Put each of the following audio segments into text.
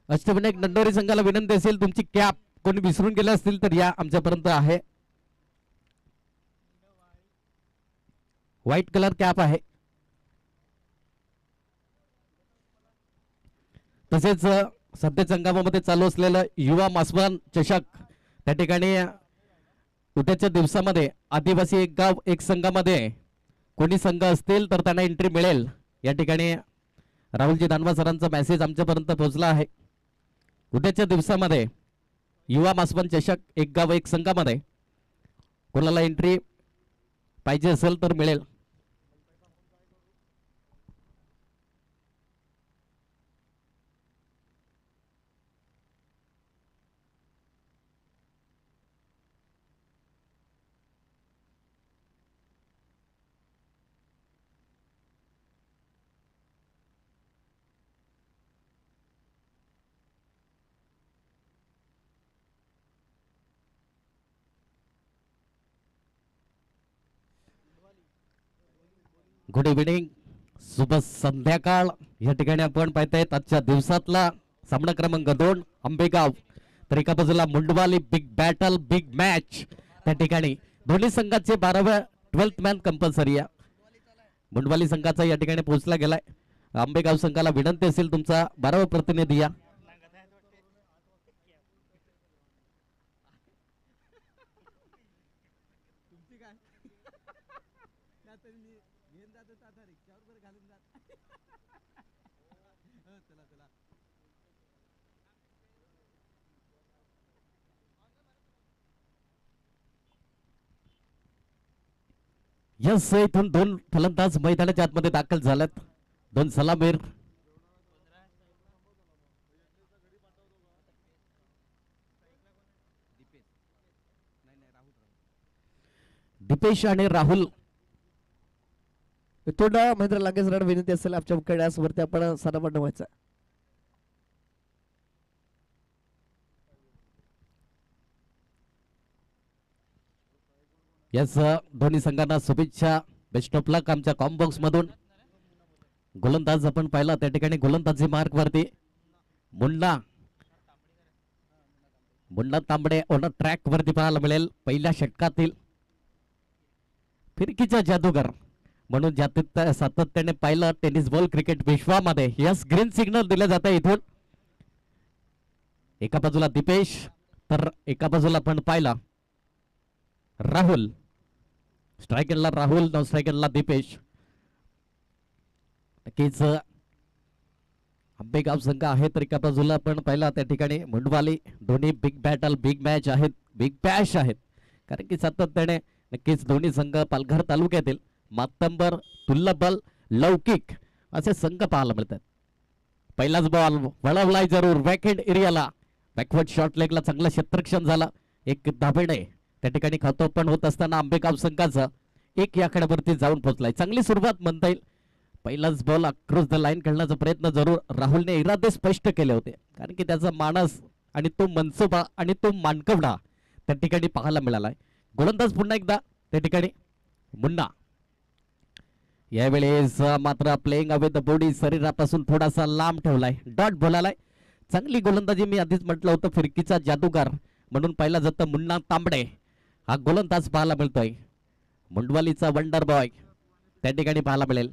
अष्टविनायक नंदोरी संघाला विनंती असेल तुमची कॅप कोणी विसरून गेले असतील तर या आमच्यापर्यंत आहे. व्हाईट कलर कॅप आहे. तसेच सध्या संगमामध्ये चालू असलेलं युवा मासवान चषक त्या ठिकाणी उद्याच्या दिवसामध्ये आदिवासी एक गाव एक संघामध्ये कोणी संघ असतील तर त्यांना एंट्री मिळेल. या ठिकाणी राहुलजी दानवा सरांचा मेसेज आमच्यापर्यंत पोहोचला आहे. उद्याच्या दिवसामध्ये युवा मासवान चषक एक गाव एक संघामध्ये कोणाला एंट्री पाहिजे असेल तर मिळेल. गुड इव्हिनिंग, शुभ संध्याकाळ. या ठिकाणी आपण पाहतायत आजच्या दिवसातला सामना क्रमांक 2 आंबेगाव. तर एका बाजूला मुंडवाली बिग बॅटल बिग मॅच. त्या ठिकाणी दोन्ही संघाचे 12व्या 12th मॅन कंपल्सरी या मुंडवाली संघाचा या ठिकाणी पोहोचला गेलाय. आंबेगाव संघाला विनंती असेल तुमचा 12वा प्रतिनिधी या. यस, इथून 2 फलंदाज मैदानाच्या आतमध्ये दाखल झालेत. 2 सलामीर. दीपेश आणि राहुल. इथून महेंद्र लांगे सरांना विनंती असेल आमच्या खेळासवरती आपण सन्मान व्हायचा. यस, दोन्ही संघांना शुभेच्छा. बेस्ट ऑफ लक. आमच्या कॉम्बॉक्स मधून गोलंदाज आपण पाहिला त्या ठिकाणी गोलंदाजी मार्क वरती मुन्ना तांबडे ऑन ट्रॅक वरती पाहायला मिळेल. पहिल्या षटकातील फिरकीचा जादूगर म्हणून सातत्याने पाहिलं टेनिस बॉल क्रिकेट विश्वामध्ये. यस, ग्रीन सिग्नल दिलं जातं इथून. एका बाजूला दीपेश तर एका बाजूला आपण पाहिला राहुल. स्ट्रायकरला राहुल, नॉन स्ट्रायकरला दीपेश. नक्कीच आंबेगाव संघ आहे तर एका बाजूला आपण पाहिला त्या ठिकाणी मुंडवाली. दोन्ही बिग बॅटल बिग मॅच आहेत, बिग बॅश आहेत. कारण की सातत्याने नक्कीच दोन्ही संघ पालघर तालुक्यातील मातंबर, तुल्लबल, लौकिक असे संघ पाहायला मिळतात. पहिलाच बॉल वळवलाय जरूर वॅकेंड एरियाला. बॅकवर्ड शॉट लेगला चांगलं क्षेत्ररक्षण झालं. एक धाबेने त्या ठिकाणी खातो पण होत असताना आंबेगाव संघाचा एक या आकड्यावरती जाऊन पोहोचलाय. चांगली सुरुवात म्हणता येईल. पहिलाच बॉल अक्रॉस द लाईन खेळण्याचा प्रयत्न जरूर राहुलने इरादे स्पष्ट केले होते. कारण की त्याचा मानस आणि तो मनसोबा आणि तो मानकवडा त्या ठिकाणी पाहायला मिळालाय. गोलंदाज पुन्हा एकदा त्या ठिकाणी मुन्ना. यावेळेस मात्र प्लेइंग अवे द बॉडी शरीरापासून थोडासा लांब ठेवलाय. डॉट बोलालाय. चांगली गोलंदाजी. मी आधीच म्हटलं होतं फिरकीचा जादूगार म्हणून पाहिला जातं मुन्ना तांबडे हा गोलंदाज पाहायला मिळतोय. मुंडवालीचा वंडर बॉय त्या ठिकाणी पाहायला मिळेल.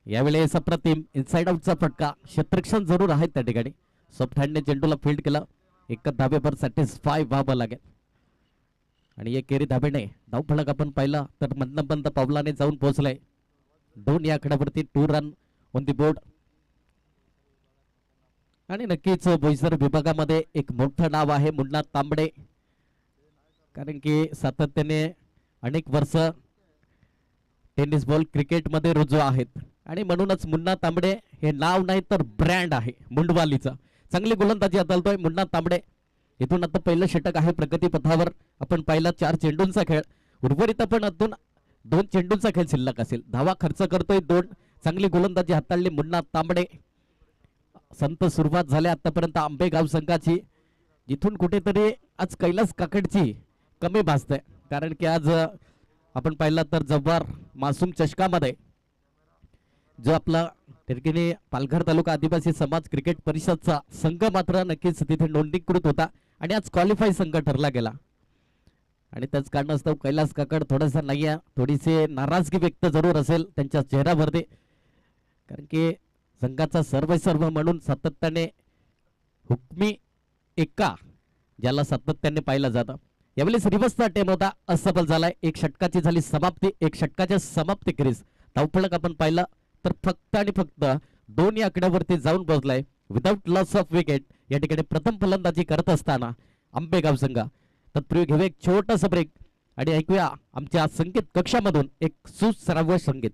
यावेळेस अप्रतिम इनसाइड आउटचा फटका. क्षेत्ररक्षण जरूर आहे त्या ठिकाणी. सॉफ्ट हँडने चेंडूला फील्ड केलं. एक धाबेवर सॅटिस्फाय व्हावं लागेल. आणि एक केरी धाबेने धावफलक आपण पाहिला तर मंद पावलाने जाऊन पोहोचलाय. 2 या आकड्यावरती 2 रन ऑन दी बोर्ड. आणि नक्कीच बोईसर विभागामध्ये एक मोठं नाव आहे मुन्ना तांबडे. कारण की सातत्याने अनेक वर्ष टेनिस बॉल क्रिकेटमध्ये रुजू आहेत. आणि म्हणूनच मुन्ना तांबडे हे नाव नाही तर ब्रँड आहे मुंडवालीचा. चांगली गोलंदाजी हाताळतोय मुन्ना तांबडे. इथून आता पहिलं षटक आहे प्रगती पथावर. आपण पाहिला 4 चेंडूंचा खेळ. उर्वरित आपण अजून 2 चेंडूंचा खेळ शिल्लक असेल. धावा खर्च करतोय 2. चांगली गोलंदाजी हाताळली मुन्ना तांबडे. संत सुरुवात झाली आतापर्यंत आंबेगाव संघाची. जिथून कुठेतरी आज कैलास काकडची कमी भासते. कारण की आज आपण पाहिलं तर जव्हार मासूम चषकामध्ये जो आपला ठिकाणी पालघर तालुका आदिवासी समाज क्रिकेट परिषदचा संघ मात्र नक्कीच तिथे नोंदणीकृत होता आणि आज क्वालिफाय संघ ठरला गेला आणि त्याच कारणास्तव कैलास काकड थोडासा नाही आहे, थोडीशी नाराजगी व्यक्त जरूर असेल त्यांच्या चेहऱ्यावरती, कारण की संघाचा सर्व म्हणून सातत्याने हुकमी एक्का ज्याला सातत्याने पाहिलं जातं, यावेळेस रिवर्सचा टेम होता, असफल झालाय. एक षटकाची झाली समाप्ती, एक षटकाच्या समाप्ती करीस धावफलक आपण पाहिलं तर फक्त आणि फक्त 2 या आकड्यावरती जाऊन पोहोचलाय विदाउट लॉस ऑफ विकेट. या ठिकाणी प्रथम फलंदाजी करत असताना आंबेगाव संघ. तत्पूर्वी घेऊ एक छोटासा ब्रेक आणि ऐकूया आमच्या संगीत कक्षामधून एक सुश्राव्य संगीत.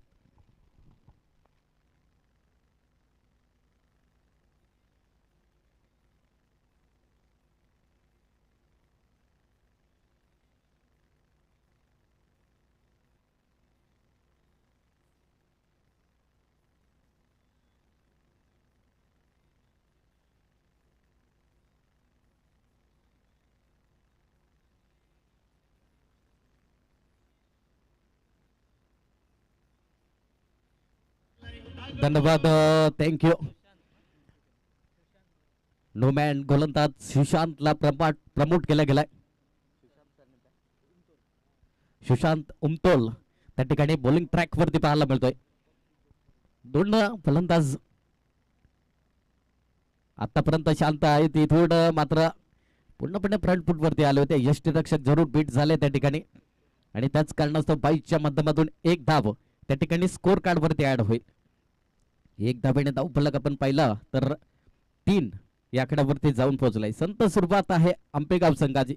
धन्यवाद, थँक्यू. नोमॅन गोलंदाज सुशांतला प्रमोट केला गेलाय. सुशांत उमतोल त्या ठिकाणी बॉलिंग ट्रॅक वरती पाहायला मिळतोय. 2 फलंदाज आतापर्यंत शांत आहे, तिथून मात्र पूर्णपणे फ्रंट फूट वरती आले होते. यष्टीरक्षक जरूर बीट झाले त्या ठिकाणी आणि त्याच कारणास्तव 22च्या माध्यमातून एक धाव त्या ठिकाणी स्कोर कार्ड वरती ऍड होईल. एक धावेने धावफलक आपण पाहिला तर 3 या आकड्यावरती जाऊन पोहोचलाय. संत सुरुवात आहे आंबेगाव संघाची.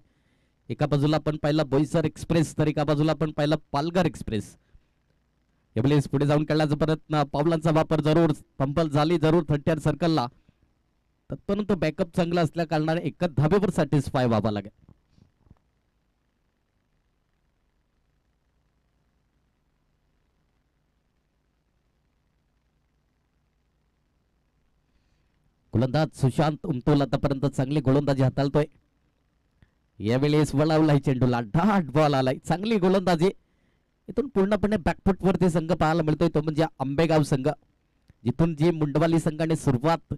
एका बाजूला आपण पाहिला बोईसर एक्सप्रेस तर एका बाजूला आपण पाहिला पालघर एक्सप्रेस. यावेळेस पुढे जाऊन खेळण्याचा प्रयत्न, पावलांचा वापर जरूर, पंपल झाली जरूर थर्टियर सर्कलला, तत्परंतु बॅकअप चांगला असल्या कारणाने एकच धावेवर सॅटिस्फाय व्हावा लागेल. गोलंदाज सुशांत उमतोल आतापर्यंत चांगली गोलंदाजी हाताळतोय. यावेळेस वळवलाय चेंडूला, डाट बॉल आलाय, चांगली गोलंदाजी. इथून पूर्णपणे बॅकफुट वरती संघ पाहायला मिळतोय तो म्हणजे आंबेगाव संघ. जिथून जी मुंडवाली संघाने सुरुवात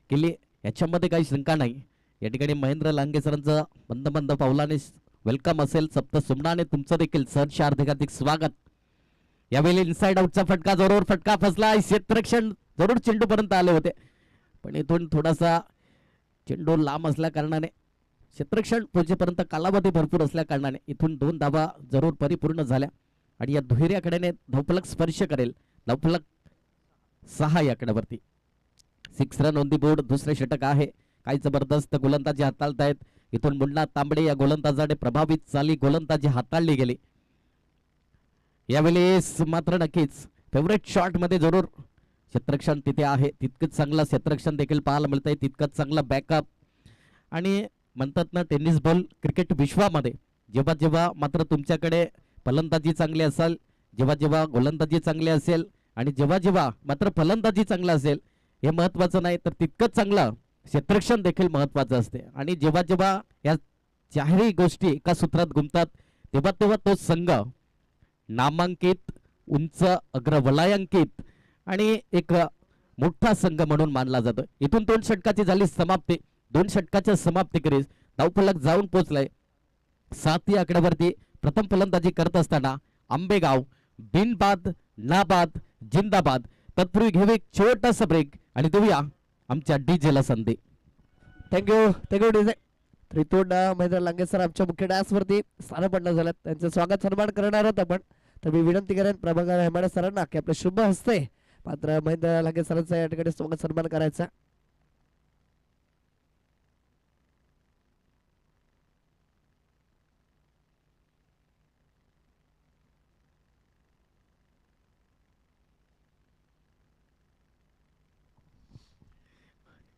केली याच्यामध्ये काही शंका नाही. या ठिकाणी महेंद्र लांगे सरांचं मंद मंद पावलाने वेलकम असेल. सप्त सुमनाने तुमचं देखील सहर्ष हार्दिक स्वागत. यावेळी इनसाइड आउटचा फटका, जरूर फटका फसला. क्षेत्ररक्षण जरूर चेंडू पर्यंत आले होते, पण इथून थोडासा चेंडू लांब असल्या कारणाने, क्षेत्ररक्षण पोहोचेपर्यंत कालावधी भरपूर असल्या कारणाने इथून 2 धावा जरूर परिपूर्ण झाल्या आणि या दुहेरी आकड्याने धावफलक स्पर्श करेल. धावफलक 6 या आकड्यावरती. 6 रन ऑन दी बोर्ड. दुसरे षटक आहे. काही जबरदस्त गोलंदाजी हाताळतायत. इथून मुन्ना तांबडे या गोलंदाजाने प्रभावित चाली गोलंदाजी हाताळली गेली. यावेळेस मात्र नक्कीच फेवरेट शॉट मध्ये जरूर क्षेत्ररक्षण तिथे आहे, तितकंच चांगलं क्षेत्ररक्षण देखील पाहायला मिळतंय, तितकंच चांगलं बॅकअप. आणि म्हणतात ना टेनिस बॉल क्रिकेट विश्वामध्ये जेव्हा जेव्हा मात्र तुमच्याकडे फलंदाजी चांगली असेल, जेव्हा जेव्हा गोलंदाजी चांगली असेल आणि जेव्हा जेव्हा मात्र फलंदाजी चांगलं असेल, हे महत्वाचं नाही तर तितकंच चांगलं क्षेत्ररक्षण देखील महत्वाचं असते. आणि जेव्हा जेव्हा या चारही गोष्टी एका सूत्रात गुंततात तेव्हा तेव्हा तो संघ नामांकित, उंच, अग्रवलयांकित आणि एक मोठा संघ म्हणून मानला जातो. इथून 2 षटकाची झाली समाप्ती. 2 षटकाच्या समाप्ती करीस धावफलक जाऊन पोहोचलाय 7 या आकड्यावरती. प्रथम फलंदाजी करत असताना आंबेगाव बिनबाद नाबाद जिंदाबाद. तत्पूर्वी घेऊ एक छोटासा ब्रेक आणि देऊया आमच्या डीजेला संधी. Thank you DJ. तर इथून महेंद्र लांगे सर आमच्या मुख्य डायसवरती स्थानपन्न झाल्यात. त्यांचं स्वागत सन्मान करणार आहोत आपण. तर मी विनंती करेन प्रभाकर हेमाडे सरांना की आपल्या शुभ हस्ते मात्र महेंद्र लांगे सरांचा या ठिकाणी स्वागत सन्मान करायचा.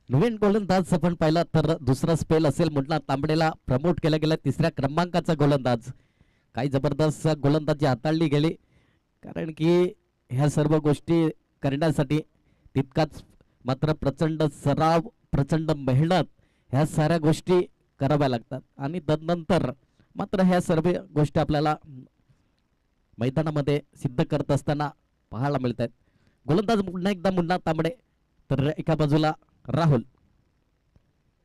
नवीन गोलंदाज आपण पाहिला तर दुसरा स्पेल असेल मुन्ना तांबडेला प्रमोट केला गेला. 3ऱ्या क्रमांकाचा गोलंदाज. काही जबरदस्त गोलंदाजी हाताळली गेली, कारण की ह्या सर्व गोष्टी करण्यासाठी तितकाच मात्र प्रचंड सराव, प्रचंड मेहनत ह्या साऱ्या गोष्टी कराव्या लागतात आणि तदनंतर मात्र ह्या सर्व गोष्टी आपल्याला मैदानामध्ये सिद्ध करत असताना पाहायला मिळतात. गोलंदाज पुन्हा एकदा मुन्ना तांबडे, तर एका बाजूला राहुल.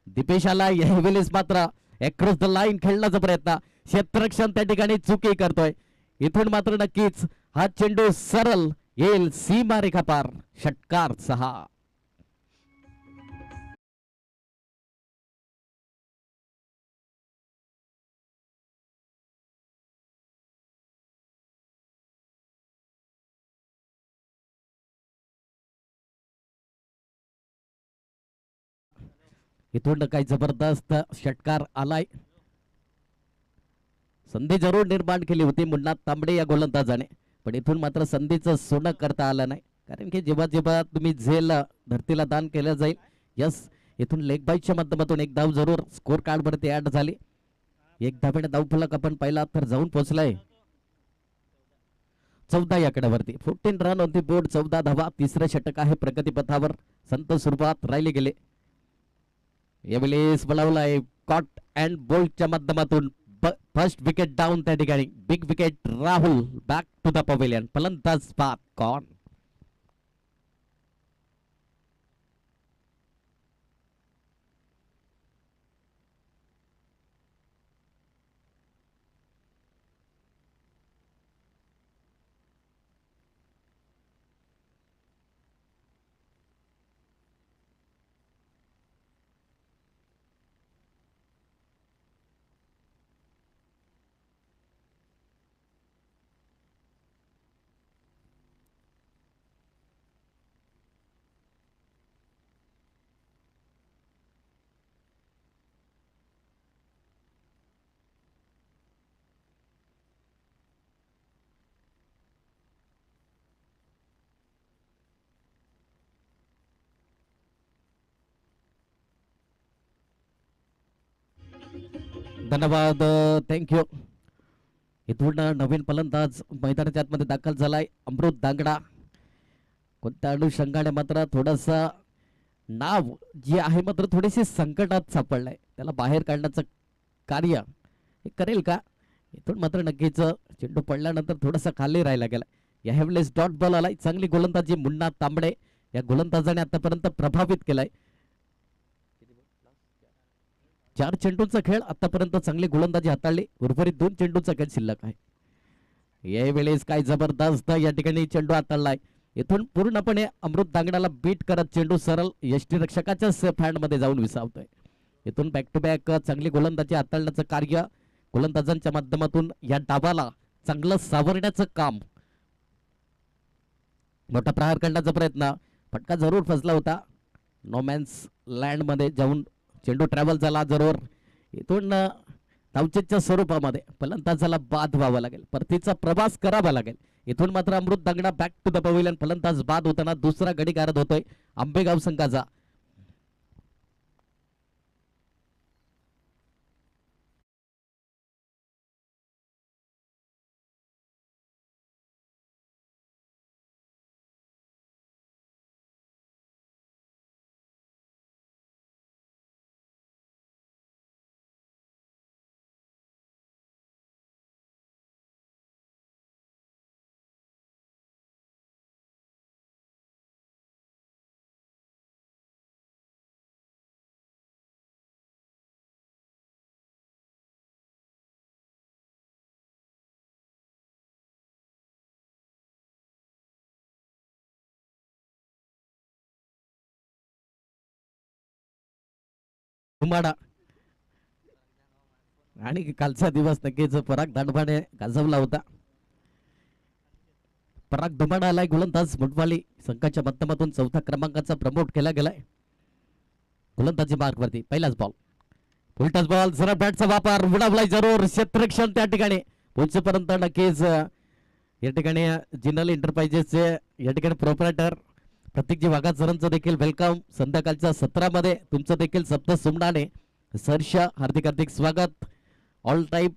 दीपेश आला यावेळेस मात्र अक्रॉस द लाईन खेळण्याचा प्रयत्न, क्षेत्ररक्षण त्या ठिकाणी चुकी करतोय. इथून मात्र नक्कीच हा चेंडू सरळ येईल सीमा रेखा पार. षटकार 6. इथून काही जबरदस्त षटकार आलाय. संधी जरूर निर्माण केली होती मुन्ना तांबडे या गोलंदाजाने, पण इथून मात्र संधीचं सोनं करता आलं नाही. कारण की जेव्हा जेव्हा तुम्ही झेल धरतीला दान केलं जाईल. यस, इथून लेग बाईटच्या माध्यमातून एक धाव जरूर स्कोर कार्ड वरती ऍड झाली. एक धावेने धावफलक आपण पाहिला तर जाऊन पोहोचलाय 14 या आकड्यावरती. 14 रन ऑन दी बोर्ड, 14 धावा. तिसरं षटक आहे प्रगतीपथावर. संत सुरुवात राहिली गेले. यावेळेस बोलावलाय कॉट अँड बोल्टच्या माध्यमातून फर्स्ट विकेट डाऊन त्या ठिकाणी. Big wicket Rahul back to the pavilion. फलंदाज बाद कॉन. धन्यवाद, थँक्यू. इथून नवीन फलंदाज मैदानाच्या आतमध्ये दाखल झालाय अमृत दांगडा. कोणत्या अनुषंगाने मात्र थोडस नाव जे आहे मात्र थोडीशी संकटात सापडलंय. त्याला बाहेर काढण्याचं कार्य हे करेल का? इथून मात्र नक्कीच चेंडू पडल्यानंतर थोडासा खाली राहिला गेला. यावेळेस डॉट बॉल आलाय. चांगली गोलंदाजी मुन्ना तांबडे या गोलंदाजाने आतापर्यंत प्रभावित केलाय. 4 चेंडूंचा खेळ आतापर्यंत चांगली गोलंदाजी हाताळली. उर्वरित 2 चेंडूंचा खेळ शिल्लक आहे. यावेळेस काय जबरदस्त या ठिकाणी चेंडू हाताळलाय. इथून पूर्णपणे अमृत दांगडाला बीट करत चेंडू सरळ यष्टीरक्षकाच्या सेफ हँड मध्ये जाऊन विसावतोय. इथून बॅक टू बॅक चांगली गोलंदाजी हाताळण्याचं कार्य गोलंदाजांच्या माध्यमातून या डावाला चांगलं सावरण्याचं काम. मोठा प्रहार करण्याचा प्रयत्न, फटका जरूर फसला होता. नोमॅन्स लँड मध्ये जाऊन चेंडू ट्रॅव्हल झाला जरूर. इथून धावचेच्या स्वरूपामध्ये फलंदाजाला बाद व्हावा लागेल, परतीचा प्रवास करावा लागेल. इथून मात्र अमृत दांगडा बॅक टू द पवेलियन. फलंदाज बाद होताना दुसरा गडी गारद होतोय आंबेगाव संघाचा. धुमाडा आणि कालचा दिवस नक्कीच पराग दांडवाने गाजवला होता. पराग धुमाडा आलाय गोलंदाज मुंडवाली संघाच्या माध्यमातून 4थ्या क्रमांकाचा प्रमोट केला गेलाय. गोलंदाजी मार्क वरती पहिलाच बॉल, उलटाच बॉल, जरा बॅटचा वापर, उडावलाय जरूर क्षेत्ररक्षण त्या ठिकाणी पोहोचेपर्यंत. नक्कीच या ठिकाणी जिनल एंटरप्राइजेसचे या ठिकाणी प्रोपरायटर प्रतीकजी वाघात सरांचं देखील वेलकम. संध्याकाळच्या सत्रामध्ये तुमचं देखील सप्त सुमनाने सहर्ष हार्दिक हार्दिक स्वागत. ऑल टाईप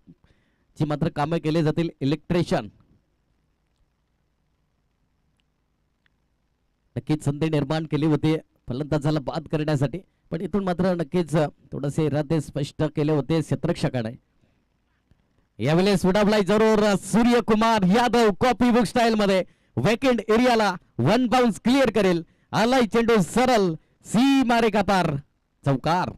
ची मात्र कामं केली जातील. इलेक्ट्रिशियन नक्कीच संधी निर्माण केली होती फलंदाजाला बाद करण्यासाठी, पण इथून मात्र नक्कीच थोडेसे इरादे स्पष्ट केले होते क्षेत्ररक्षकाने. यावेळेस उडावलाय जरूर Suryakumar Yadav copy book style मध्ये वेकेंड एरियाला वन बाउन्स क्लिअर करेल. आलाय चेंडू सरळ सीमा रेखा पार, चौकार.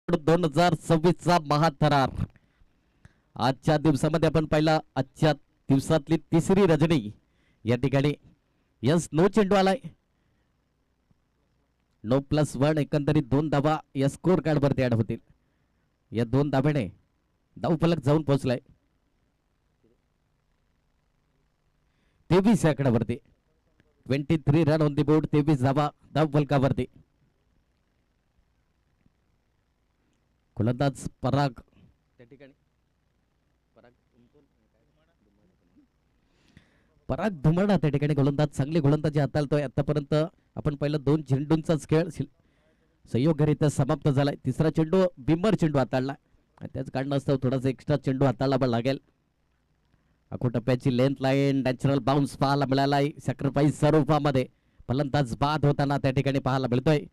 दोन 2026 चा महाथरार आजच्या दिवसामध्ये आपण पाहिला. आजच्या दिवसातली तिसरी रजनी या ठिकाणी. यस, नो चेंडू आलाय. नो +1 एकंदरीत 2 धावा या स्कोर कार्ड वरती ऍड होतील. या 2 धाब्याने धावफलक जाऊन पोहोचलाय 23 या आकड्यावरती. 23 रन ऑन दी बोर्ड, 23 धावा धावफलकावरती. गोलंदाज पराग त्या ठिकाणी पराग धुमाडा त्या ठिकाणी गोलंदाज चांगली गोलंदाजी हाताळतोय. आतापर्यंत आपण पहिलं 2 चेंडूंचाच खेळ संयोगरित्या समाप्त झालाय. तिसरा चेंडू बिंबर चेंडू हाताळला आणि त्याच कारणास्तव थोडासा एक्स्ट्रा चेंडू हाताळला पण लागेल. टप्प्याची लेंथ लाईन नॅचरल बाउन्स पाहायला मिळालाय. सॅक्रिफाईस स्वरूपामध्ये फलंदाज बाद होताना त्या ठिकाणी पाहायला मिळतोय.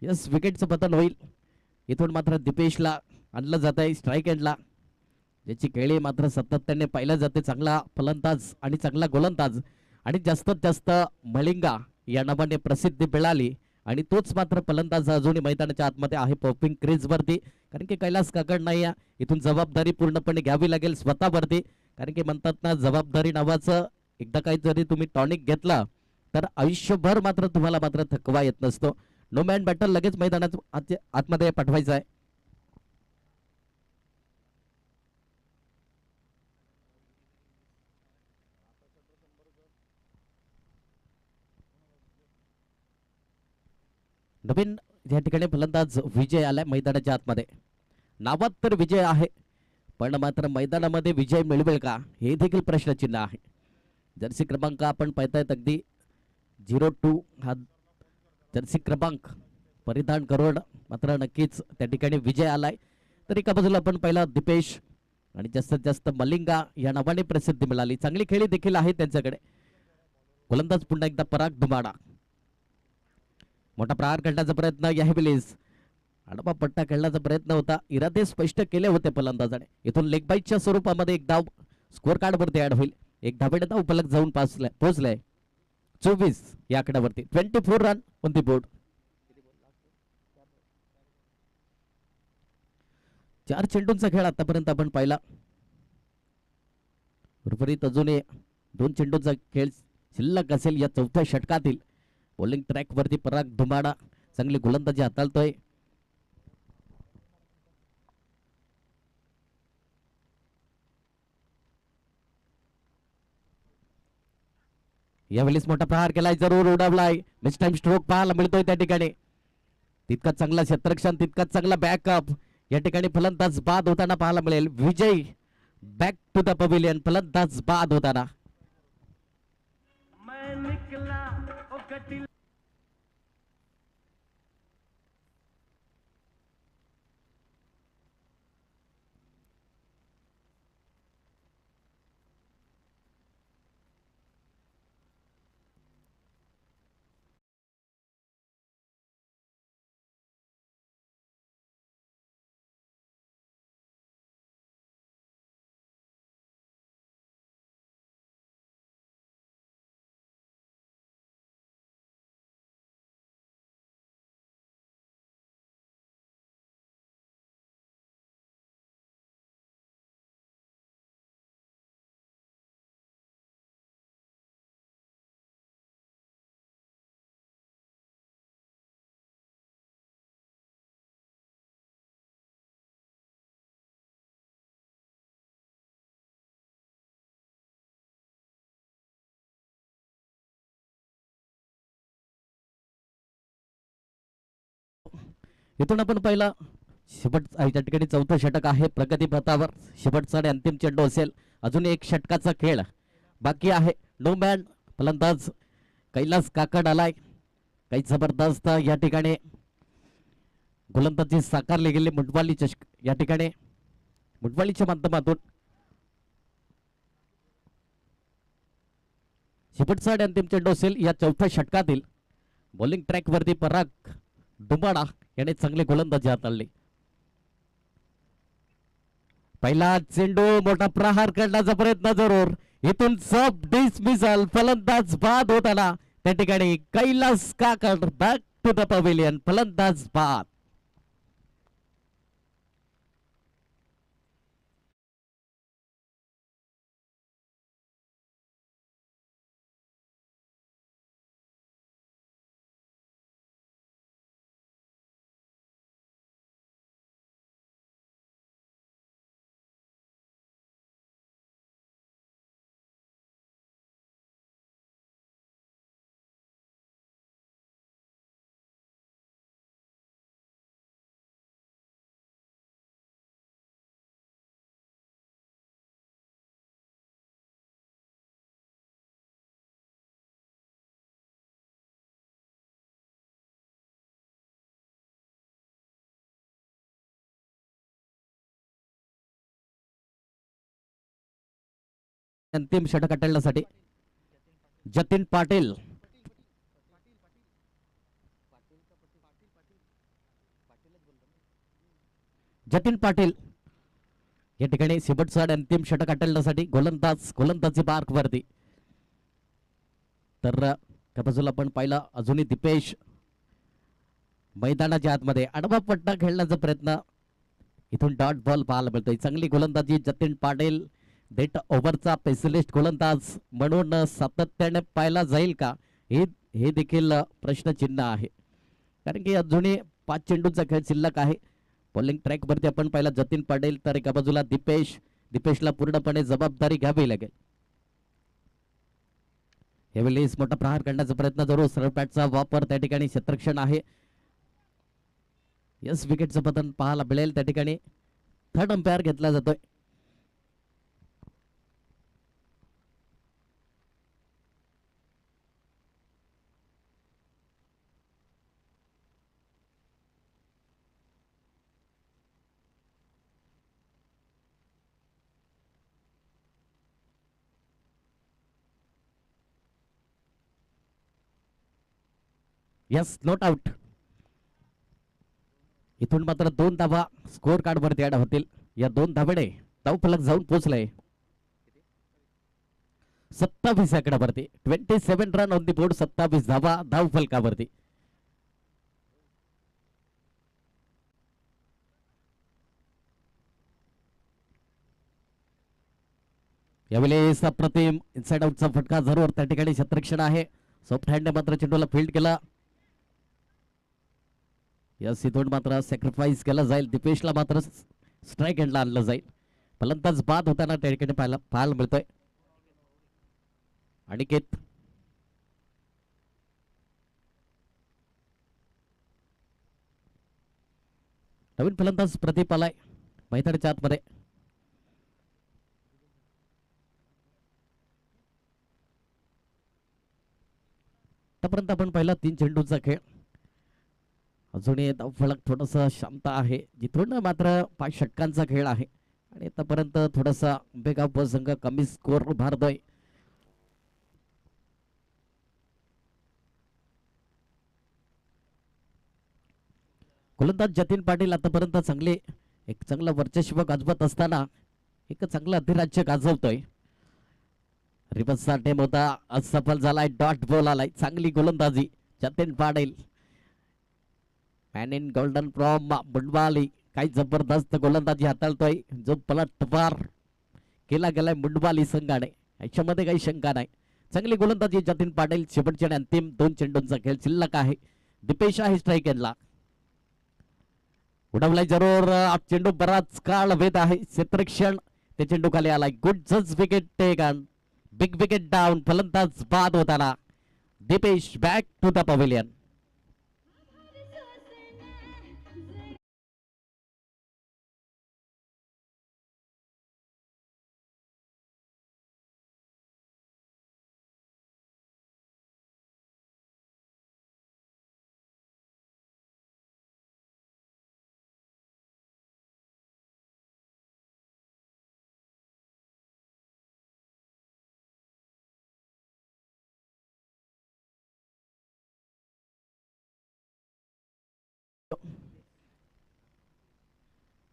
यस, विकेटचं पतन होईल. इथून मात्र दीपेशला आणलं जात आहे स्ट्राईक एंडला, ज्याची खेळी मात्र सातत्याने पाहिलं जाते. चांगला फलंदाज आणि चांगला गोलंदाज आणि जास्तीत जास्त मलिंगा या नावाने प्रसिद्धी मिळाली आणि तोच मात्र फलंदाज अजूनही मैदानाच्या आतमध्ये आहे पॉपिंग क्रीजवरती. कारण की कैलास काकड नाही या, इथून जबाबदारी पूर्णपणे घ्यावी लागेल स्वतःवरती. कारण की म्हणतात ना, जबाबदारी नावाचं एकदा काही जरी तुम्ही टॉनिक घेतला तर आयुष्यभर मात्र तुम्हाला मात्र थकवा येत नसतो. नो मॅन बॅटल लगेच मैदानात आतमध्ये पाठवायचं आहे. नवीन या ठिकाणी फलंदाज विजय आलाय मैदानाच्या आतमध्ये. नावात तर विजय आहे, पण मात्र मैदानामध्ये विजय मिळवेल का हे देखील प्रश्नचिन्ह आहे. जर्सी क्रमांक आपण पाहतायत अगदी 02 हा जर्सी क्रमांक परिधान करून मात्र नक्कीच त्या ठिकाणी विजय आलाय. तर एका बाजूला आपण पहिला दीपेश आणि जास्तीत जास्त मलिंगा या नावाने प्रसिद्धी मिळाली. चांगली खेळी देखील आहे त्यांच्याकडे. गोलंदाज पुन्हा एकदा पराग धुमाडा. मोठा प्रहार करण्याचा प्रयत्न यावेळेस आडवा पट्टा खेळण्याचा प्रयत्न होता. इरादे स्पष्ट केले होते फलंदाजाने. इथून लेग बाईटच्या स्वरूपामध्ये एक धाव स्कोर कार्ड वरती ऍड होईल. एक धावेने धाव फलक जाऊन पोहोचलाय 24 या आकड्यावरती. 24 रन ऑन दी बोर्ड. 4 चेंडूंचा खेळ आतापर्यंत आपण पाहिला. उर्वरित अजूनही 2 चेंडूंचा खेळ शिल्लक असेल या चौथ्या षटकातील. बॉलिंग ट्रॅक वरती पराग धुमाडा चांगली गोलंदाजी हाताळतोय. यावेळेस मोठा प्रहार केलाय, जरूर उडवलाय. मिस टाइम स्ट्रोक पाहायला मिळतोय त्या ठिकाणी. तितका चांगला क्षेत्ररक्षण, तितका चांगला बॅकअप. या ठिकाणी फलंदाज बाद होताना पाहायला मिळेल. विजय बॅक टू द पवेलियन, फलंदाज बाद होताना. इथून आपण पहिला शेवट या ठिकाणी चौथं षटक आहे प्रगती पथावर. शेवटचा आणि अंतिम चेंडू असेल. अजून एक षटकाचा खेळ बाकी आहे. नो मॅन फलंदाज कैलास काकड आलाय. काही जबरदस्त या ठिकाणी गोलंदाजी साकारली गेली मुंडवाली चषक या ठिकाणी मुंडवालीच्या माध्यमातून. शेवटचा आणि अंतिम चेंडू असेल या चौथ्या षटकातील. बॉलिंग ट्रॅक वरती पराग दुमाडा याने चांगली गोलंदाजी हाताळली. पहिला चेंडू मोठा प्रहार करण्याचा प्रयत्न जरूर. इथून सब डिसमिसल फलंदाज बाद होताना त्या ठिकाणी कैलास काकड बॅक टू द पवेलियन. फलंदाज बाद. अंतिम षटक हाताळण्यासाठी जतीन पाटील. जतीन पाटील या ठिकाणी शेवटचा आणि अंतिम षटक हाताळण्यासाठी गोलंदाजी मार्क वरती. तर त्या बाजूला आपण पाहिलं अजूनही दिपेश मैदानाच्या आतमध्ये आडवा पट्टा खेळण्याचा प्रयत्न. इथून डॉट बॉल पाहायला मिळतोय. चांगली गोलंदाजी जतीन पाटील डेट ओव्हरचा स्पेशलिस्ट गोलंदाज म्हणून सातत्याने पाहिला जाईल का हे देखील प्रश्नचिन्ह आहे. कारण की अजूनही 5 चेंडूचा खेळ शिल्लक आहे. बॉलिंग ट्रॅक वरती आपण पाहिला जतीन पाटील तर एका बाजूला दिपेशला पूर्णपणे जबाबदारी घ्यावी लागेल. यावेळेस मोठा प्रहार करण्याचा प्रयत्न जरूर. सरळ पॅटचा वापर त्या ठिकाणी क्षेत्ररक्षण आहे. यस विकेटचं पतन पाहायला मिळेल त्या ठिकाणी. थर्ड अंपायर घेतला जातोय. Yes not out. इथून मात्र 2 धावा स्कोर कार्ड वरती ऍड होतील. या 2 धावेने धावफलक जाऊन पोहोचलाय 27 आकड्यावरती. 27 रन ऑन दी बोर्ड. 27 धावा धावफलकावरती. यावेळेस अप्रतिम इनसाइड आउटचा फटका जरूर त्या ठिकाणी क्षेत्ररक्षण आहे. सॉफ्ट हँड मात्र चेंडूला फील्ड केला. यस इथून मात्र सॅक्रिफाईस केला जाईल. दिपेशला मात्र स्ट्राईक हँडला आणलं जाईल. फलंदाज बाद होताना त्या ठिकाणी पाहायला मिळतोय. अनिकेत नवीन फलंदाज प्रदीप आलाय मैदानाच्या आतमध्ये. आतापर्यंत आपण पाहिला 3 चेंडूचा खेळ. अजूनही फलक थोडस शांत आहे. जिथून मात्र 5 षटकांचा खेळ आहे आणि आतापर्यंत थोडासा बेगाव संघ कमी स्कोर भारतोय. गोलंदाज जतीन पाटील आतापर्यंत एक चांगलं वर्चस्व गाजवत असताना एक चांगलं अधिराज्य गाजवतोय. रिवर्सचा टेम होता असफल झालाय. डॉट बॉल आलाय. चांगली गोलंदाजी Jatin Patil. Man in golden from Mundavali. काही जबरदस्त गोलंदाजी हाताळतोय. जो पलटवार केला गेलाय मुंडवाली संघाने याच्यामध्ये काही शंका नाही. चांगली गोलंदाजी जतीन पाटील. शेवटच्या आणि अंतिम 2 चेंडूंचा खेळ शिल्लक आहे. दिपेश आहे स्ट्राईक एंडला. उडवलाय जरूर. चेंडू बराच काळ वेध आहे. क्षेत्ररक्षण ते चेंडू खाली आलाय. गुड जज wicket taken. Big wicket down. फलंदाज बाद होताना Dipesh back to the pavilion.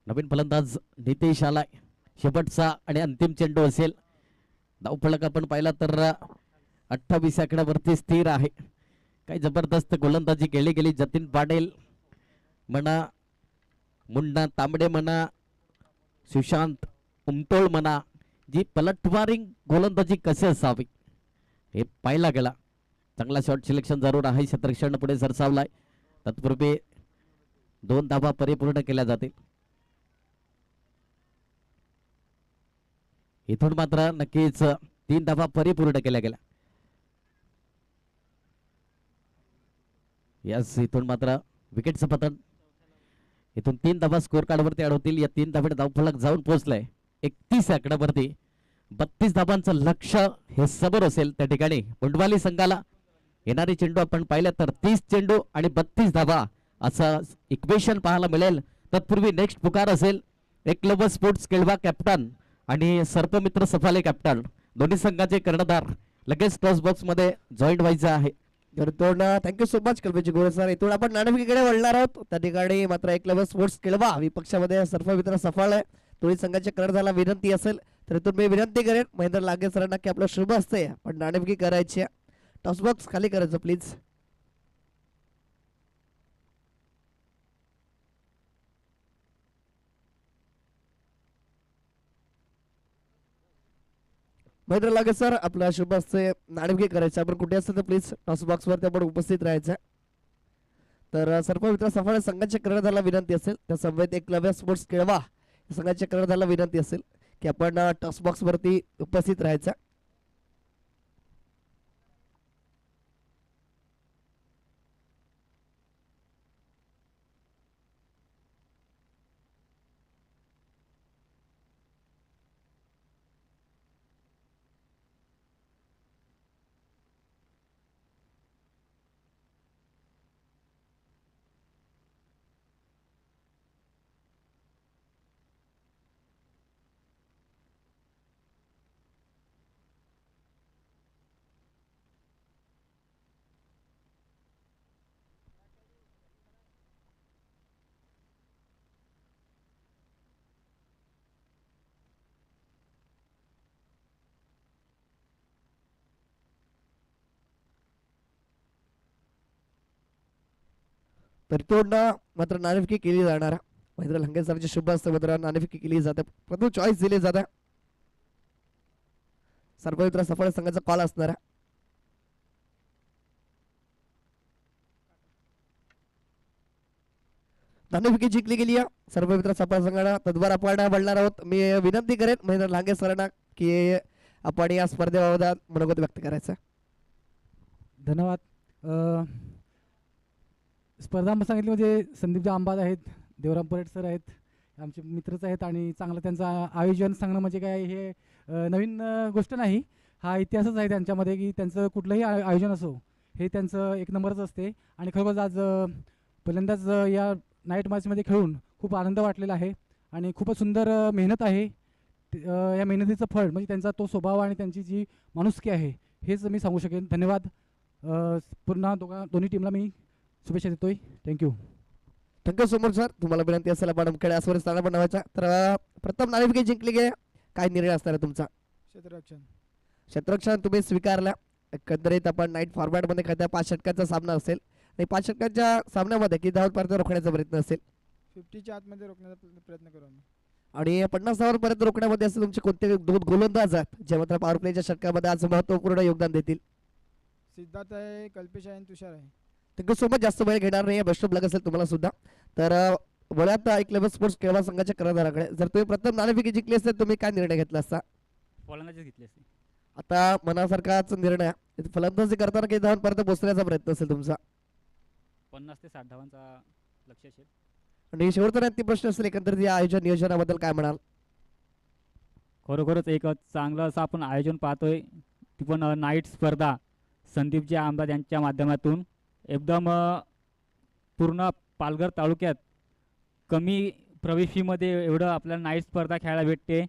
नवीन फलंदाज नितेश आलाय. शेवटचा आणि अंतिम चेंडू असेल. धावफलक आपण पाहिला तर 28 आकड्यावरती स्थिर आहे. काही जबरदस्त गोलंदाजी केली गेली. जतीन पाटील म्हणा, मुन्ना तांबडे म्हणा, सुशांत उमटोळ म्हणा, जी पलटवारी गोलंदाजी कशी असावी हे पाहिला गेला. चांगला शॉट सिलेक्शन जरूर आहे. क्षेत्ररक्षण पुढे सरसावलाय. तत्पूर्वी 2 धावा परिपूर्ण केल्या जातील. इथून मात्र नक्कीच 3 धावा परिपूर्ण केल्या गेल्या. यस, इथून मात्र विकेटचं पतन. इथून 3 धावा स्कोर कार्डवरती अडवतील. या 3 धावेत धावफलक जाऊन पोहोचलाय 31 आकड्यावरती. 32 धावांचं लक्ष्य हे समोर असेल. त्या ठिकाणी मुंडवाली संघाला येणारे चेंडू आपण पाहिले तर 30 चेंडू आणि 32 धावा असं इक्वेशन पाहायला मिळेल. तत्पूर्वी नेक्स्ट पुकार असेल एकलव्य स्पोर्ट्स केळवा कॅप्टन आणि सर्पमित्र सफाले कॅप्टन, दोन्ही संघाचे कर्णधार लगेच टॉस बॉक्स मध्ये जॉईंट व्हायचं आहे. थँक्यू सो मच कल्पेची गोरे सर. इथून आपण नाणेफेकीकडे वळणार आहोत. त्या ठिकाणी मात्र एकलव्य स्पोर्ट्स केळवा विपक्षामध्ये सर्पमित्र सफाळ आहे. दोन्ही संघाच्या कर्णधाराला विनंती असेल तर इथून मी विनंती करेन महेंद्र लागे सरांना की आपलं शुभ असते पण नाणेफेकी करायची आहे. टॉस बॉक्स खाली करायचं प्लीज. महेंद्र लागे सर आपला शुभ असते नाणेफेकी करायचं. आपण कुठे असतं तर प्लीज टॉस बॉक्स वरती आपण उपस्थित राहायचं. तर सर्पमित्र सफाळे संघाच्या कर्णधाराला विनंती असेल त्या समवेत एकलव्य स्पोर्ट्स केळवा संघाच्या कर्णधाराला विनंती असेल की आपण टॉस बॉक्स वरती उपस्थित राहायचं. तर तोडणं मात्र नाणेफेकी केली जाणार. महेंद्र लंगे सरांचे शुभ असते मात्र नाणेफेकी केली जाते. प्रथम चॉईस दिली जाते. सर्पमित्र सफळ संघाचा कॉल असणार. नाणेफेकी जिंकली गेली आहे सर्पमित्र सफळ संघाला. तद्वार आपण बोलणार आहोत. मी विनंती करेन महेंद्र लांगे सरांना की आपण या स्पर्धेबाबत मनोगत व्यक्त करायचं. धन्यवाद. स्पर्धा सांगितली म्हणजे संदीप आंबाद आहेत, देवराम परेड सर आहेत, आमचे मित्रच आहेत आणि चांगलं त्यांचं आयोजन सांगणं म्हणजे काय हे नवीन गोष्ट नाही. हा इतिहासच आहे त्यांच्यामध्ये की त्यांचं कुठलंही आयोजन असो हे त्यांचं एक नंबरच असते. आणि खरोखरच आज पहिल्यांदाच या नाईट मॅचमध्ये खेळून खूप आनंद वाटलेला आहे आणि खूपच सुंदर मेहनत आहे. या मेहनतीचं फळ म्हणजे त्यांचा तो स्वभाव आणि त्यांची जी माणुसकी आहे हेच मी सांगू शकेन. धन्यवाद. पुन्हा दोन्ही टीमला मी शुभेच्छा देतोय. Thank you. Thank you so much sir. तुम्हाला विनंती असेल आपण खेळ आसवर स्थान बनवायचा. तर प्रथम नाणेफेकी जिंकली गे काय निर्णय असणार आहे तुमचा? क्षेत्ररक्षण तुम्ही स्वीकारला. एकंदरीत आपण नाईट फॉर्मॅटमध्ये खेळता 5 षटकांचा सामना असेल आणि 5 षटकांच्या सामन्यामध्ये किती धावांपर्यंत रोखण्याचा प्रयत्न असेल? 50च्या आतमध्ये रोखण्याचा प्रयत्न करू आम्ही. आणि 50 धावांपर्यंत रोखण्यामध्ये असेल तुमचे कोणते 2 गोलंदाज आहेत जे मात्र पॉवर प्लेच्या षटकामध्ये आज महत्त्वपूर्ण योगदान देतील? सिद्धार्थ आहे, कल्पेश आहे आणि तुषार आहे. Thank you so much. जास्त वेळ घेणार नाही. बेस्ट ऑफ लक असेल तुम्हाला सुद्धा. तर बोलूयात एकलव्य स्पोर्ट्स केळवा संघाच्या कर्णधाराकडे. जर तुम्ही प्रथम नाणेफेकी जिंकली असते तुम्ही काय निर्णय घेतला असता? फलंदाजी घेतली असती. आता मनासारखाच निर्णय. फलंदाजी करताना किती धावांपर्यंत पोहोचण्याचा प्रयत्न असेल तुमचा? 50 ते 60 धावांचा लक्ष्य असेल. आणि शेवटचा अंतिम प्रश्न असेल एकंदरीत या आयोजन नियोजनाबद्दल काय म्हणाल? खरोखरच एक चांगलं असं आपण आयोजन पाहतोय. ती पण नाईट स्पर्धा संदीपजी आमदार यांच्या माध्यमातून एकदम पूर्ण पालघर तालुक्यात कमी प्रवेशीमध्ये एवढं आपल्याला नाईट स्पर्धा खेळायला भेटते.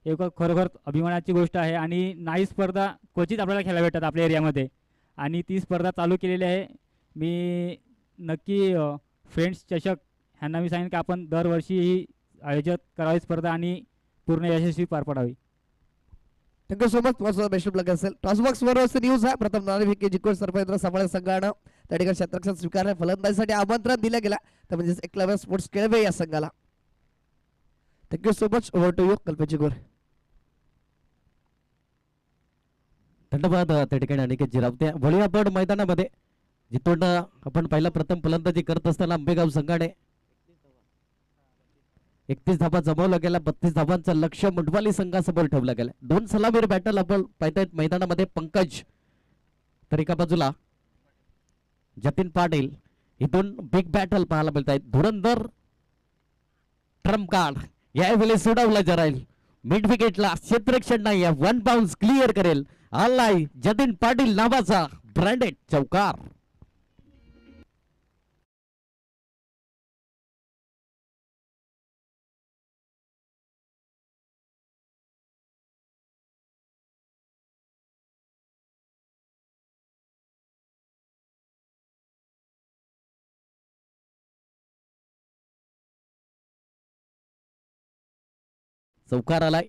एक खरोखर अभिमानाची गोष्ट आहे आणि नाईट स्पर्धा क्वचित आपल्याला खेळायला भेटतात आपल्या एरियामध्ये आणि ती स्पर्धा चालू केलेली आहे. मी नक्की फ्रेंड्स चषक ह्यांना मी सांगेन की आपण दरवर्षी ही आयोजित करावी स्पर्धा आणि पूर्ण यशस्वी पार पडावी. Thank you so much. तुम्हाला बेस्ट ऑफ लक असेल. टॉसबॉक्स वर न्यूज आहे. प्रथम नाणेफेक जिंकून सर्पेंद्र सांभाळे संघानं त्या ठिकाणी क्षेत्ररक्षण स्वीकारले. फलंदाजीसाठी आमंत्रण दिलं गेलं तर म्हणजे एकलव्य स्पोर्ट्स केळवे या संघाला. Thank you so much. Over to you Kalpesh Jigor. धन्यवाद त्या ठिकाणी अनिकेत जिरावते. वळूया आपण मैदानामध्ये जिथून आपण पहिला प्रथम फलंदाजी करत असताना आंबेगाव संघाने 31 धावा जमवला गेला. 32 धावांचं लक्ष मुंडवाली संघासमोर ठेवलं गेलं. 2 सलामीर बॅटल आपण पाहतायत मैदानामध्ये. पंकज तर एका बाजूला जतीन पाटील. ही 2 बिग बॅटल पाहायला मिळत आहेत. धुरंधर ट्रम्प कार्ड यावेळी सोडवलं जाईल. मिड विकेटला क्षेत्ररक्षण नाही, 1 बाउन्स क्लिअर करेल. आलाय जतीन पाटील नावाचा ब्रँडेड चौकार. चौकार आलाय.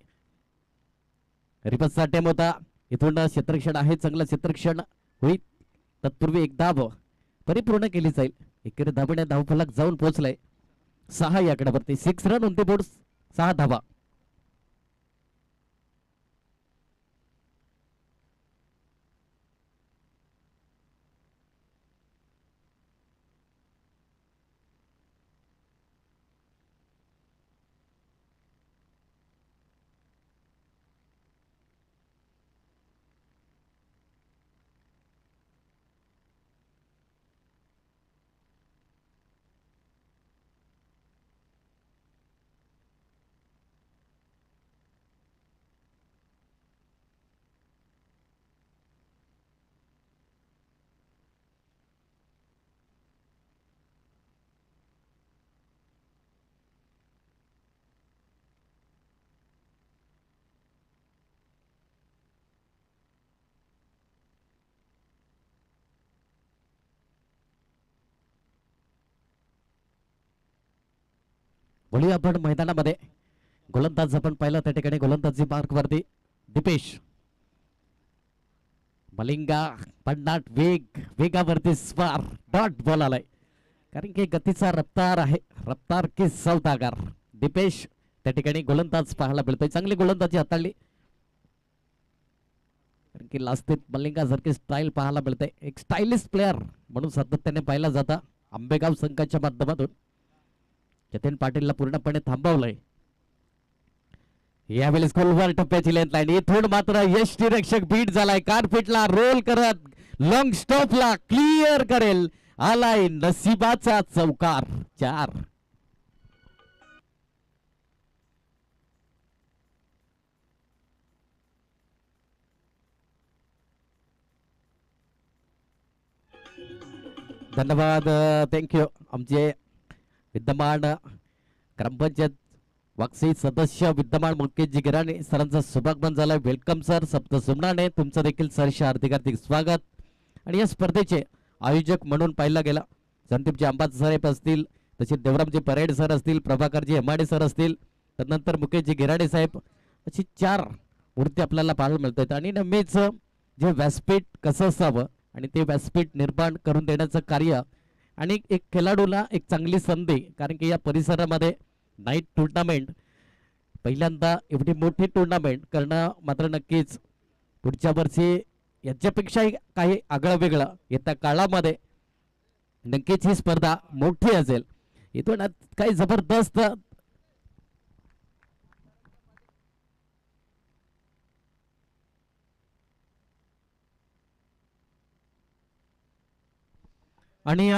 रिपसचा टेम होता. इथून क्षेत्ररक्षण आहे, चांगलं क्षेत्ररक्षण होईल. तत्पूर्वी एक धाव परिपूर्ण केली जाईल. एकेरी धाबणे धावफलक जाऊन पोहोचलाय 6 या आकड्यावरती. 6 रन ऑन द बोर्ड, 6 धावा. वळूया आपण मैदानामध्ये. गोलंदाज आपण पाहिला त्या ठिकाणी गोलंदाजी मार्क वरती दीपेश मलिंगा. पन्नाट वेगावरती स्पार डॉट बॉल आलाय. कारण की गतीचा रफ्तार आहे, रफ्तार की सौदागर. दीपेश त्या ठिकाणी गोलंदाज पाहायला मिळतोय. चांगली गोलंदाजी हाताळली. कारण की लास्टीत मलिंगा सारखी स्टाईल पाहायला मिळते. एक स्टायलिश प्लेअर म्हणून सातत्याने पाहिला जाता आंबेगाव संघाच्या माध्यमातून. जतीन पाटीलला पूर्णपणे थांबवलंय. यावेळेस खोलवर टप्प्याची लेंथ लाईन. इथून मात्र यष्टी रक्षक बीट झालाय. कारपीटला रोल करत लॉंग स्टॉपला क्लिअर करेल. आलाय नशिबाचा चौकार. 4. धन्यवाद. थँक्यू. आमचे विद्यमान ग्रामपंचायत वाकसी सदस्य विद्यमान मुकेशजी गिराणे सरांचा शुभागमन झालाय. Welcome sir. सप्त सुमनाने तुमचं देखील सरशी हार्दिक स्वागत. आणि या स्पर्धेचे आयोजक म्हणून पाहिला गेला संदीपजी अंबाज साहेब असतील, तसे देवरामजी परेड सर असतील, प्रभाकरजी हेमाडे सर असतील, त्यानंतर मुकेशजी गिराणे साहेब, अशी 4 मूर्ती आपल्याला पाहायला मिळतात. आणि नेहमीच जे व्यासपीठ कसं असावं आणि ते व्यासपीठ निर्माण करून देण्याचं कार्य आणि एक खेळाडूला एक चांगली संधी. कारण की या परिसरामध्ये नाईट टुर्नामेंट पहिल्यांदा एवढी मोठी टुर्नामेंट करणं मात्र नक्कीच पुढच्या वर्षी याच्यापेक्षाही काही आगळं वेगळं येत्या काळामध्ये नक्कीच ही स्पर्धा मोठी असेल. इथून काही जबरदस्त आणि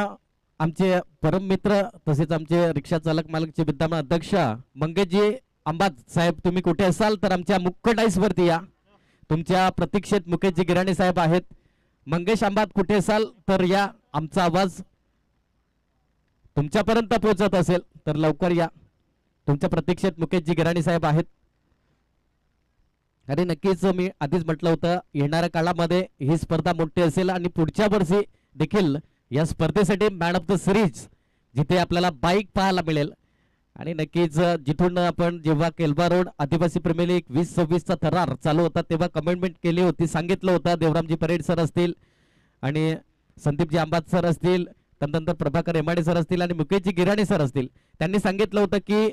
आमचे परम मित्र तसेच आमचे रिक्षा चालक मालकचे विद्यमान अध्यक्ष मंगेशजी अंबाज साहेब, तुम्ही कुठे असाल तर आमच्या मुख्य डाईस वरती या. तुमच्या प्रतीक्षेत मुकेशजी गिराणे साहेब आहेत. मंगेश अंबाज कुठे असाल तर या. आमचा आवाज तुमच्यापर्यंत पोहोचत असेल तर लवकर या. तुमच्या प्रतीक्षेत मुकेशजी गिराणे साहेब आहेत. आणि नक्कीच मी आधीच म्हटलं होतं येणाऱ्या काळामध्ये ही स्पर्धा मोठी असेल आणि पुढच्या वर्षी देखील या स्पर्धेसाठी मॅन ऑफ द सिरीज जिथे आपल्याला बाईक पाहायला मिळेल आणि नक्कीच जिथून आपण जेव्हा केलबा रोड आदिवासी प्रीमियर लीग 2026चा थरार चालू होता तेव्हा कमेंटमेंट केली होती, सांगितलं होतं देवरामजी परेड सर असतील आणि संदीपजी आंबात सर असतील, त्यानंतर प्रभाकर एमाडे सर असतील आणि मुकेशजी गिराणी सर असतील, त्यांनी सांगितलं होतं की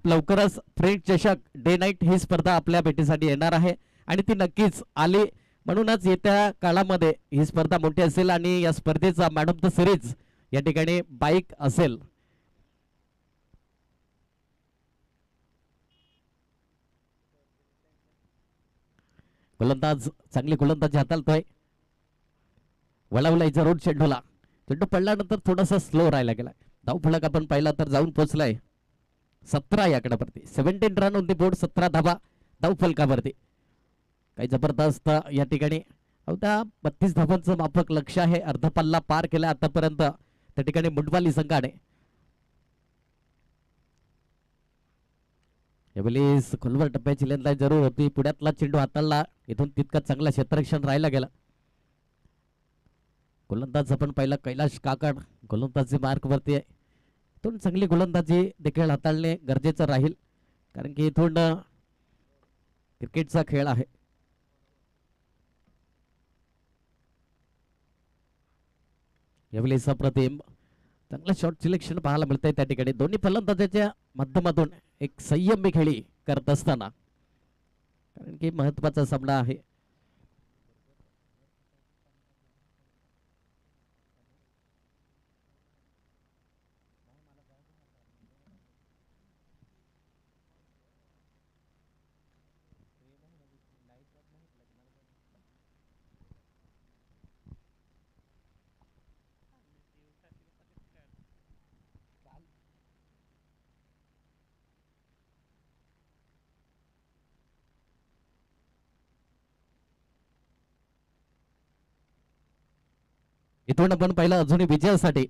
लवकरच फ्रेंच चषक डे नाईट ही स्पर्धा आपल्या भेटीसाठी येणार आहे आणि ती नक्कीच आली. म्हणूनच येत्या काळामध्ये ही स्पर्धा मोठी असेल आणि या स्पर्धेचा मॅन ऑफ द सिरीज या ठिकाणी बाईक असेल. गोलंदाज चांगली गोलंदाजी हाताळतोय, वळवलाय जरूर चेंडूला, चेंडू पडल्यानंतर थोडासा स्लो राहायला गेला. धाव फलक आपण पाहिला तर जाऊन पोहोचलाय 17 या आकड्यावरती. 17 रन ऑन दी बोर्ड, 17 धावा धाव फलकावरती. काही जबरदस्त या ठिकाणी अवघ्या 32 धावांचं माफक लक्ष आहे. अर्धा पल्ला पार केला आतापर्यंत त्या ठिकाणी मुंडवाली संघाने. यावेळेस खोलवर टप्प्याची लेंथलाईन जरूर होती, पुढ्यातला चेंडू हाताळला, इथून तितका चांगला क्षेत्ररक्षण राहायला गेला. गोलंदाज आपण पहिला कैलाश काकड गोलंदाजी मार्क वरती आहे, इथून चांगली गोलंदाजी देखील हाताळणे गरजेचं राहील कारण की इथून क्रिकेटचा खेळ आहे. यावेळेस अप्रतिम चांगलं शॉट सिलेक्शन पाहायला मिळतंय त्या ठिकाणी. दोन्ही फलंदाजाच्या माध्यमातून एक संयमी खेळी करत असताना, कारण की महत्वाचा सामना आहे. इथून आपण पहिला अजूनही विजयासाठी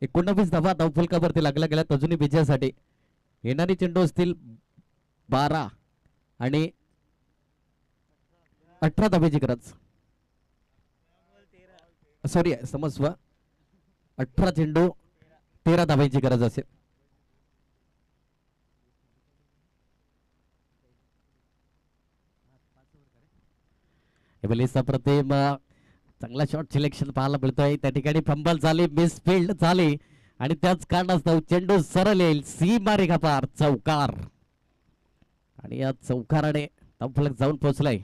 19 धावा धावफलकावरती लागल्या गेल्यात. अजूनही विजयासाठी येणारी चेंडू असतील 12 आणि 18 धावेची गरज. सॉरी समजव 18 चेंडू 13 धावेची गरज असेल. प्रतिम चांगला शॉट सिलेक्शन पाहायला मिळतोय त्या ठिकाणी. फंबल झाली, मिस फील्ड झाली आणि त्याच कारणास्तव चेंडू सरळ येईल सीमा रेखा पार, चौकार. आणि या चौकाराने धावफलक जाऊन पोहोचलाय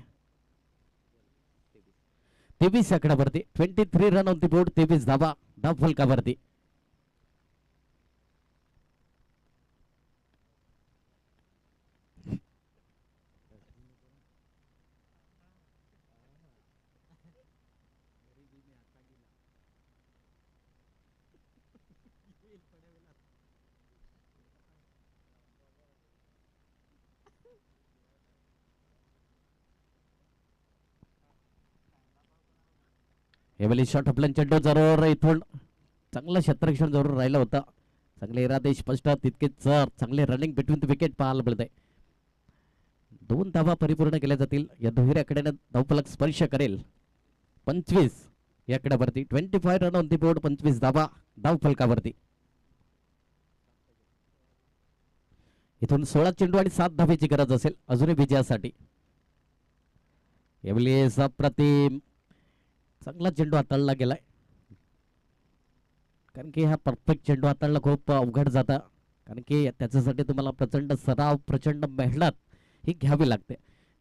23 आकड्यावरती. 23 रन ऑन दी बोर्ड, 23 धावा धावफलकावरती. यावेळी शॉट आपल्या चेंडू जरूर इथून चांगलं क्षेत्ररक्षण जरूर राहिलं होतं. चांगले इरादे स्पष्ट, तितकेच चांगले रनिंग बिटवीन द विकेट पाहायला मिळतंय. 2 धावा परिपूर्ण केल्या जातील. या दुहेरी आकड्याने धावफलक स्पर्श करेल 25 या आकड्यावरती. 25 रन ऑन दी बोर्ड, 25 धावा धावफलकावरती. इथून 16 चेंडू आणि 7 धावेची गरज असेल अजूनही विजयासाठी. यावेळी अप्रतिम चांगला चेंडू हाताळला गेलाय, कारण की हा परफेक्ट चेंडू हाताळला खूप अवघड जाता, कारण की त्याच्यासाठी तुम्हाला प्रचंड सराव, प्रचंड मेहनत ही घ्यावी लागते.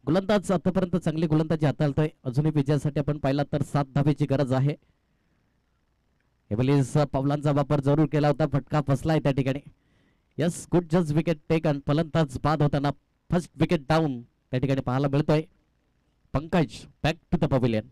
गोलंदाज आतापर्यंत चांगली गोलंदाजी हाताळतोय. अजूनही विजयासाठी आपण पाहिला तर 7 धावेची गरज आहे. एवलीस पावलांचा वापर जरूर केला होता, फटका फसलाय त्या ठिकाणी. Yes, good just wicket taken. फलंदाज बाद होताना फर्स्ट विकेट डाऊन त्या ठिकाणी पाहायला मिळतोय. Pankaj back to the pavilion.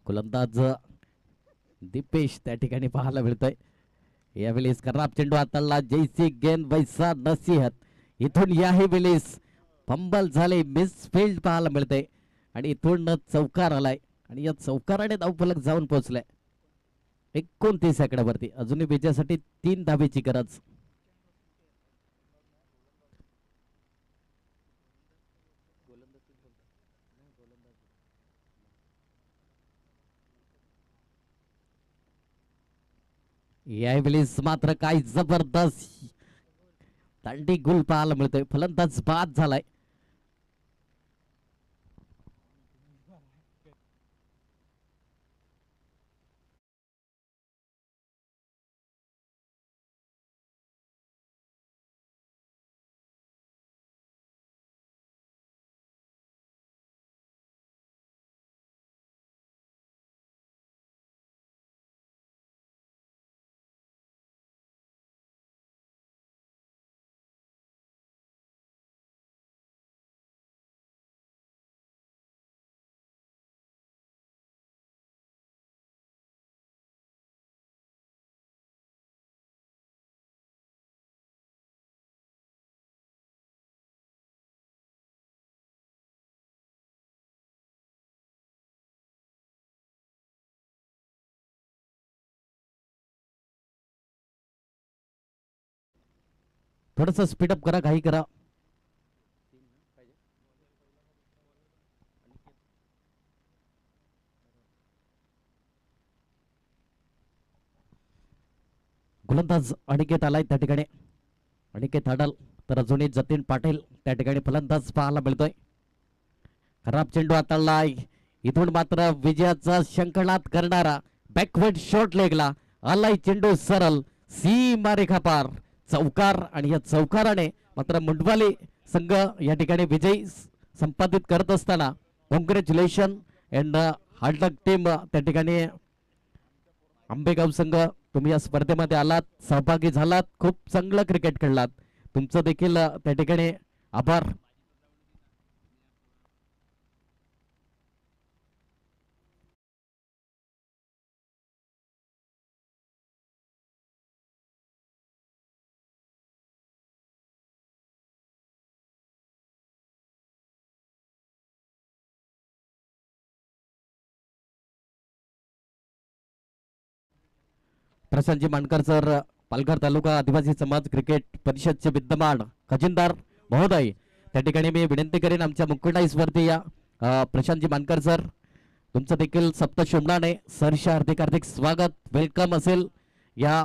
गोलंदाज दीपेश त्या ठिकाणी पाहायला मिळतोय. यावेळी खराब चेंडू हाताळला, जैसी गेंद वैसा नसीहत. इथून याही वेळेस फंबल झाले, मिसफिल्ड पाहायला मिळते आणि इथून चौकार आलाय आणि या चौकाराने धावफलक जाऊन पोहोचलाय 29 सेकंदावरती. अजूनही विजयासाठी 3 धावेची गरज. यावेळेस मात्र काय जबरदस्त दांडी गुल पाहायला मिळतोय. फलंदाज बाद झालाय. थोडस स्पीडअप करा, काही करा. गोलंदाज अनिकेत आलाय त्या ठिकाणी. अनिकेत अडल तर अजूनही जतीन पाटील त्या ठिकाणी फलंदाज पाहायला मिळतोय. खराब चेंडू हाताळलाय. इथून मात्र विजयाचा शंखनाद करणारा बॅकवर्ड शॉट लेगला आलाय चेंडू सरळ सीमा रेखा पार. चौकार आणि या चौकाराने मात्र मुंडवाली संघ या ठिकाणी विजय संपादित करत असताना congratulation and hard luck team. त्या ठिकाणी आंबेगाव संघ तुम्ही या स्पर्धेमध्ये आलात, सहभागी झालात, खूप चांगलं क्रिकेट खेळलात. तुमचं देखील त्या ठिकाणी आभार. प्रशांतजी मानकर सर, पालघर तालुका आदिवासी समाज क्रिकेट परिषदचे विद्यमान खजिनदार महोदय, त्या ठिकाणी मी विनंती करेन आमच्या मुकुटाईसवरती या. प्रशांतजी मानकर सर, तुमचं देखील सप्तशुमनाने सरच्या हार्दिक हार्दिक स्वागत, वेलकम असेल या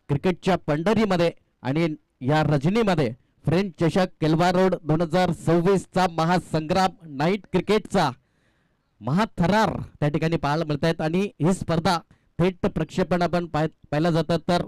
क्रिकेटच्या पंढरीमध्ये आणि या रजनीमध्ये. फ्रेंच चषक केलवा रोड 2026 चा महासंग्राम नाईट क्रिकेटचा महाथरार त्या ठिकाणी पाहायला मिळत आहेत आणि ही स्पर्धा थेट प्रक्षेपण आपण पाहिलं जातं तर